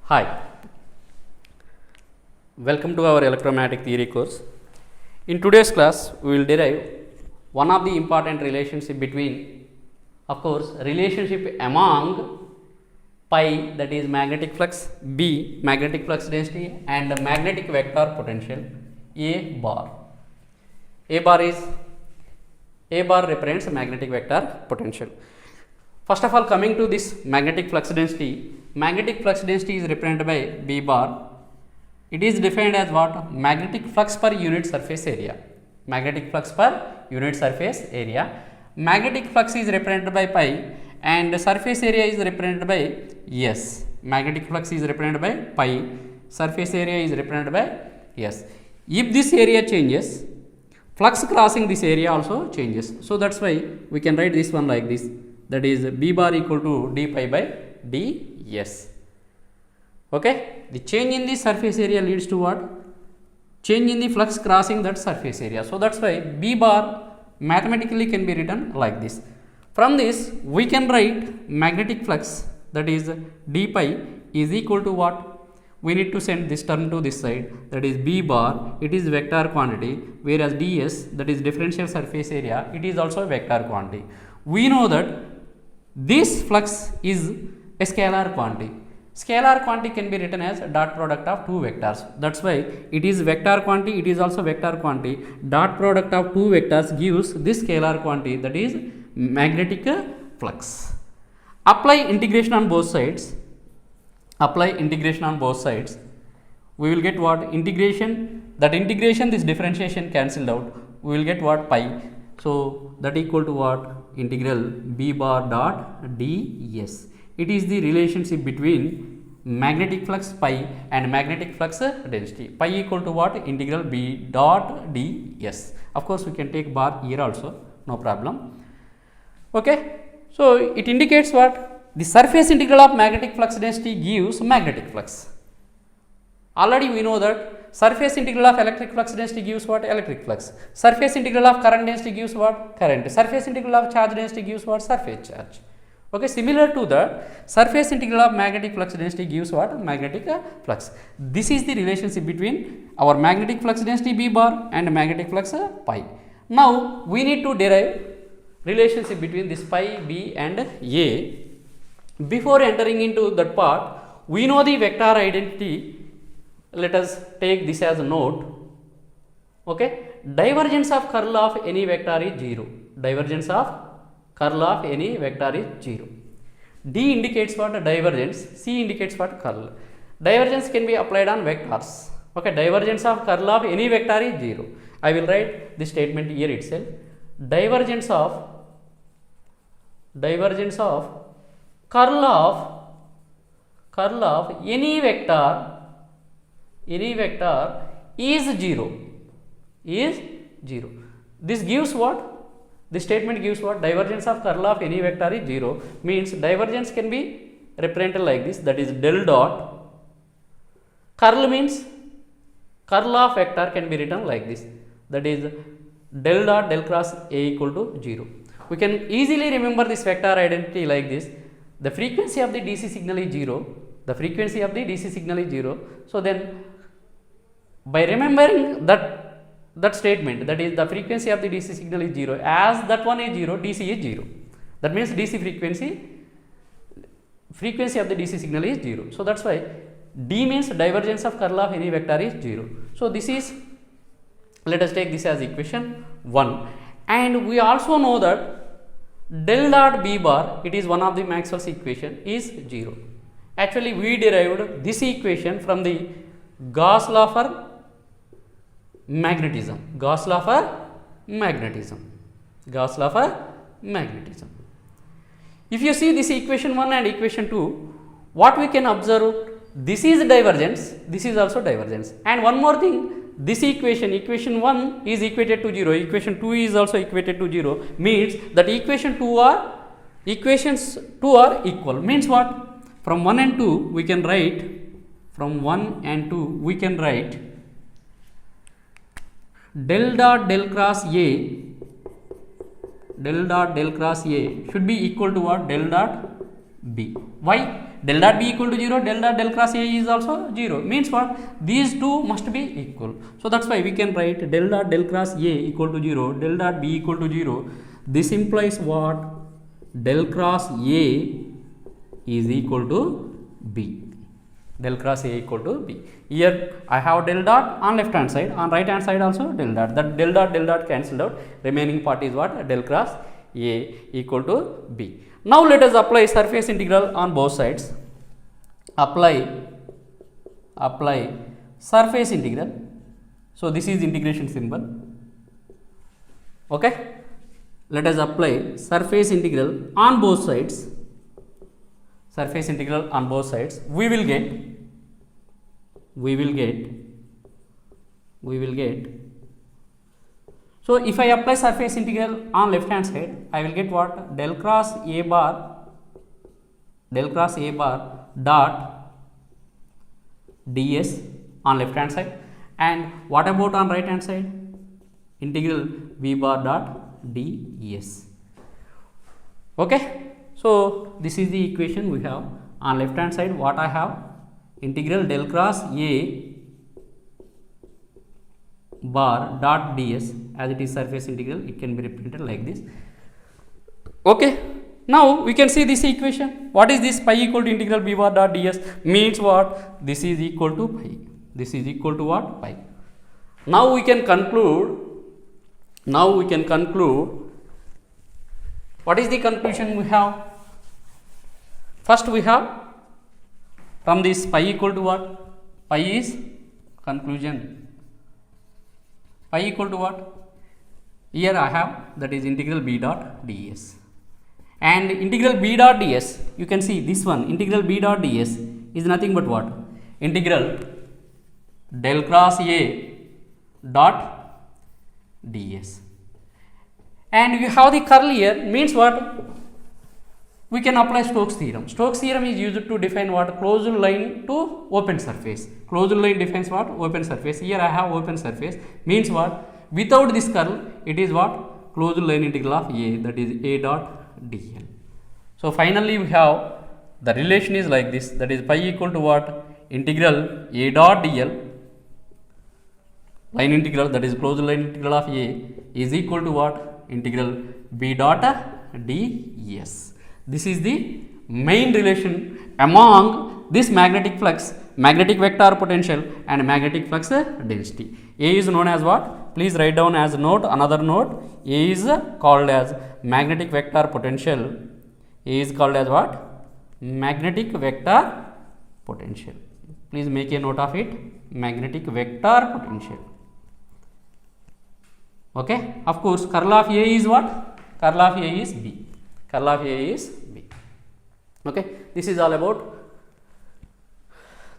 Hi, welcome to our electromagnetic theory course. In today's class, we will derive one of the important relationship between, of course, relationship among pi, that is magnetic flux, B magnetic flux density, and the magnetic vector potential A bar. A bar represents magnetic vector potential. First of all, coming to this magnetic flux density is represented by B bar. It is defined as what? Magnetic flux per unit surface area. Magnetic flux per unit surface area. Magnetic flux is represented by pi and the surface area is represented by S. Magnetic flux is represented by pi, surface area is represented by S. If this area changes, flux crossing this area also changes. So that's why we can write this one like this. That is B bar equal to d pi by ds. Okay, the change in the surface area leads to what? Change in the flux crossing that surface area. So that's why B bar mathematically can be written like this. From this we can write magnetic flux, that is d pi is equal to what? We need to send this term to this side, that is B bar, it is vector quantity, whereas ds, that is differential surface area, it is also a vector quantity. We know that this flux is a scalar quantity. Scalar quantity can be written as dot product of two vectors. That's why it is vector quantity, it is also vector quantity. Dot product of two vectors gives this scalar quantity, that is magnetic flux. Apply integration on both sides. We will get what? Integration. That integration, this differentiation cancelled out. We will get what? Pi. So that equal to what? Integral B bar dot ds. It is the relationship between magnetic flux pi and magnetic flux density. Pi equal to what? Integral B dot ds. Of course, we can take bar here also, no problem. Okay. So it indicates what? The surface integral of magnetic flux density gives magnetic flux. Already we know that surface integral of electric flux density gives what? Electric flux. Surface integral of current density gives what? Current. Surface integral of charge density gives what? Surface charge. Okay, similar to that, surface integral of magnetic flux density gives what? Magnetic flux. This is the relationship between our magnetic flux density B bar and magnetic flux pi. Now we need to derive relationship between this pi, B and A. Before entering into that part, we know the vector identity. Let us take this as a note. Okay, divergence of curl of any vector is 0. Divergence of curl of any vector is 0. D indicates what? Divergence. C indicates what? Curl. Divergence can be applied on vectors. Okay, divergence of curl of any vector is 0. I will write this statement here itself. Divergence of curl of any vector is 0. This gives what? This statement gives what? Divergence of curl of any vector is 0, means divergence can be represented like this, that is del dot. Curl means curl of vector can be written like this, that is del dot del cross A equal to 0. We can easily remember this vector identity like this. The frequency of the DC signal is 0. So then by remembering that statement, that is the frequency of the DC signal is 0, as that one is 0, DC is 0. That means DC frequency of the DC signal is 0. So that's why D means divergence of curl of any vector is 0. So this is, let us take this as equation 1. And we also know that del dot B bar, it is one of the Maxwell's equation, is 0. Actually we derived this equation from the Gauss law for magnetism. If you see this equation 1 and equation 2, what we can observe? This is divergence, this is also divergence. And one more thing, this equation 1 is equated to 0, equation 2 is also equated to 0, means that equations 2 are equal. Means what? From 1 and 2 we can write, del dot del cross A should be equal to what? Del dot B. Why? Del dot B equal to 0, del dot del cross A is also 0. Means what? These two must be equal. So that's why we can write del dot del cross A equal to 0, del dot B equal to 0. This implies what? Del cross A is equal to B. Del cross A equal to B. Here I have del dot on left hand side, on right hand side also del dot. That del dot cancelled out. Remaining part is what? Del cross A equal to B. Now let us apply surface integral on both sides. Apply surface integral. So this is integration symbol. Okay. Let us apply surface integral on both sides. Surface integral on both sides. We will get. So if I apply surface integral on left hand side, I will get what? Del cross A bar dot ds on left hand side. And what about on right hand side? Integral V bar dot ds. Okay. So this is the equation we have. On left hand side, what I have? Integral del cross A bar dot ds, as it is surface integral, it can be represented like this. Okay. Now we can see this equation. What is this? Pi equal to integral B bar dot ds means what? This is equal to pi. This is equal to what? Pi. Now we can conclude. What is the conclusion we have? First we have, from this pi equal to what? Pi is conclusion. Pi equal to what? Here I have, that is integral B dot ds. And integral B dot ds, you can see this one, integral B dot ds is nothing but what? Integral del cross A dot ds. And you have the curl here, means what? We can apply Stokes theorem. Stokes theorem is used to define what? Closed line to open surface. Closed line defines what? Open surface. Here I have open surface, means what? Without this curl, it is what? Closed line integral of A, that is A dot dl. So finally we have the relation is like this, that is pi equal to what? Integral A dot dl, line integral, that is closed line integral of A, is equal to what? Integral B dot ds. This is the main relation among this magnetic flux, magnetic vector potential and magnetic flux density. A is known as what? Please write down as a note, another note. A is called as magnetic vector potential. A is called as what? Magnetic vector potential. Please make a note of it. Magnetic vector potential. Okay. Of course, curl of A is what? Curl of A is B. Curl of A is B. Okay. This is all about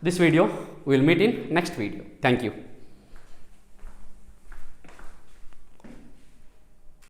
this video. We will meet in next video. Thank you.